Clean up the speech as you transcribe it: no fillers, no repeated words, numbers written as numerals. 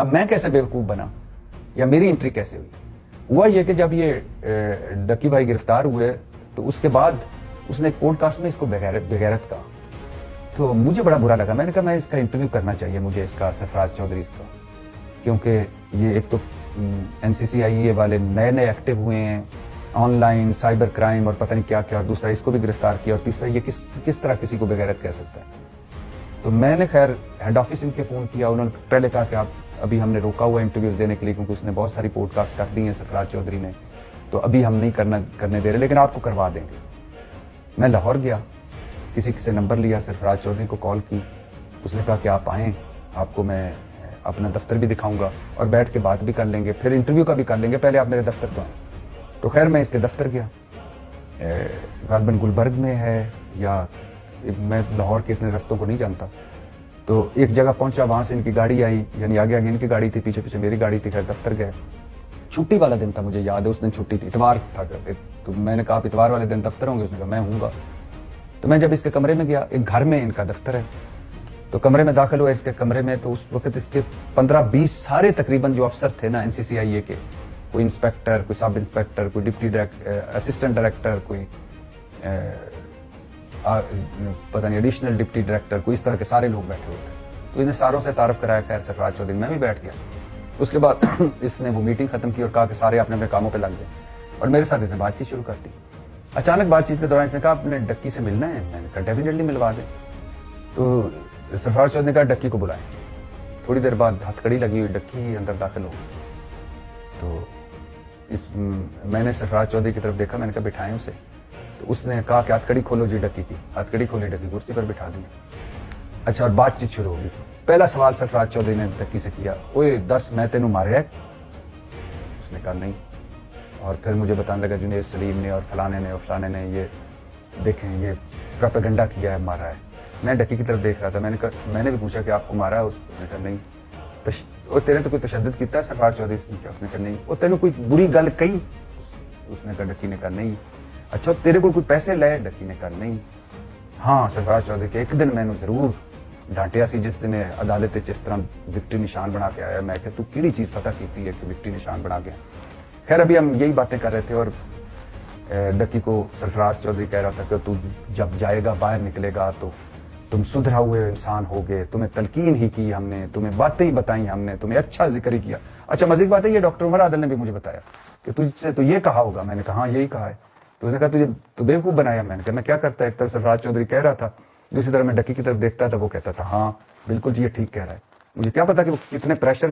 اب میں کیسے بیوقوف بنا یا میری انٹری کیسے ہوئی؟ ہوا یہ کہ جب یہ ڈکی بھائی گرفتار ہوئے تو اس کے بعد اس نے ایک پوڈ کاسٹ میں اس کو بغیرت کہا، تو مجھے بڑا برا لگا. میں نے کہا میں اس کا انٹرویو کرنا چاہیے مجھے، اس کا سرفراز چودھری اس کا، کیونکہ یہ ایک تو NCCIE والے نئے ایکٹیو ہوئے ہیں آن لائن سائبر کرائم اور پتہ نہیں کیا کیا، اور دوسرا اس کو بھی گرفتار کیا، اور تیسرا یہ کس طرح کسی کو بغیرت کہہ سکتا ہے. تو میں نے خیر ہیڈ آفس ان کے فون کیا، انہوں نے پہلے کہا کہ آپ ابھی ہم نے روکا ہوا انٹرویوز دینے کے لیے کیونکہ اس نے بہت ساری پوڈ کاسٹ کر دی ہیں سرفراز چودھری نے، تو ابھی ہم نہیں کرنے دے رہے، لیکن آپ کو کروا دیں گے. میں لاہور گیا، کسی سے نمبر لیا، سرفراز چودھری کو کال کی، اس نے کہا کہ آپ آئیں، آپ کو میں اپنا دفتر بھی دکھاؤں گا اور بیٹھ کے بات بھی کر لیں گے، پھر انٹرویو کا بھی کر لیں گے، پہلے آپ میرے دفتر کو آئیں. تو خیر میں اس کے دفتر گیا، غالباً گلبرگ میں ہے یا میں لاہور کے اتنے رستوں کو نہیں جانتا. تو ایک جگہ پہنچا، وہاں سے ان کی گاڑی آئی، یعنی آگے ان کی گاڑی تھی، پیچھے میری گاڑی تھی. خیر دفتر گئے، چھٹی والا دن تھا، مجھے یاد ہے اس دن چھٹی تھی، اتوار تھا. تو میں نے کہا آپ اتوار والے دن دفتر ہوں گے؟ اس نے کہا میں ہوں گا. تو میں جب اس کے کمرے میں گیا، ایک گھر میں ان کا دفتر ہے، تو کمرے میں داخل ہوا اس کے کمرے میں، تو اس وقت اس کے 15-20 سارے تقریباً جو افسر تھے نا NCCIE کے، کوئی انسپیکٹر، کوئی سب انسپیکٹر، کوئی ڈپٹی اسسٹنٹ ڈائریکٹر، کوئی پتہ نہیں ایڈیشنل ڈپٹی ڈائریکٹر، کوئی اس طرح کے سارے لوگ بیٹھے ہوئے تھے. تو انہیں ساروں سے تعارف کرایا. خیر سرفراز چودھری، میں بھی بیٹھ گیا. اس کے بعد اس نے وہ میٹنگ ختم کی اور کہا کہ سارے اپنے اپنے کاموں پہ لگ جائیں، اور میرے ساتھ اس نے بات چیت شروع کر دی. اچانک بات چیت کے دوران اس نے کہا آپ نے ڈکی سے ملنا ہے؟ میں نے کہا ڈیفینیٹلی ملوا دیں. تو سرفراز چودھری نے کہا ڈکی کو بلائیں. تھوڑی دیر بعد ہتھ کڑی لگی ہوئی، ڈکی اندر داخل ہو گئی. تو میں نے سرفراز چودھری کی طرف دیکھا، میں نے کہا بٹھائیں اسے. تو اس نے کہا کہ ہتھ کڑی کھولو جی ڈکی کی. ہتھ کڑی کھولی، ڈکی کرسی پر بٹھا دی. اچھا، اور بات چیت شروع ہو گئی. پہلا سوال سرفراز چودھری نے ڈکی سے کیا، اوے 10 میں تینوں ماریا ہے؟ اس نے کہا نہیں. اور پھر مجھے بتانے لگا جنید سلیم نے اور فلانے نے اور فلانے نے یہ دیکھیں یہ پروپیگنڈا کیا ہے، مارا ہے. میں ڈکی کی طرف دیکھ رہا تھا. میں نے بھی پوچھا کہ آپ کو مارا ہے؟ اس نے کہا نہیں. اور تیرے تو کوئی تشدد کیتا ہے سرفراز چودھری نے کیا؟ اس نے کہا نہیں. اور تینوں کوئی بری گل کہی؟ اس نے کہا، ڈکی نے کہا نہیں. اچھا، تیرے کو کوئی پیسے لے؟ ڈکی نے کہا نہیں. ہاں سرفراز چودھری کے ایک دن میں نے ضرور ڈانٹیا سی جس دن عدالت اس طرح وکٹری نشان بنا کے آیا. میں کہ تو کیڑی چیز پتہ کیتی ہے کہ وکٹری نشان بنا کے. خیر ابھی ہم یہی باتیں کر رہے تھے اور ڈکی کو سرفراز چودھری کہہ رہا تھا کہ تو جب جائے گا باہر نکلے گا تو تم سدھرا ہوئے انسان ہوگے، تمہیں تلقین ہی کی ہم نے، تمہیں باتیں ہی بتائیں ہم نے، تمہیں اچھا ذکر ہی کیا. اچھا مزے کی بات ہے یہ ڈاکٹر عمر عادل نے بھی مجھے بتایا کہ تجھ سے تو یہ کہا ہوگا. میں نے کہا ہاں یہی کہا ہے. تو اس نے کہا تجھے تو بیوقوف بنایا. میں نے کہا میں کیا کرتا ہے؟ ایک طرف سرفراز چودھری کہہ رہا تھا، دوسری طرف میں ڈکی کی طرف دیکھتا تھا، وہ کہتا تھا ہاں بالکل جی یہ ٹھیک کہہ رہا ہے. مجھے کیا پتا کہ وہ کتنے پریشر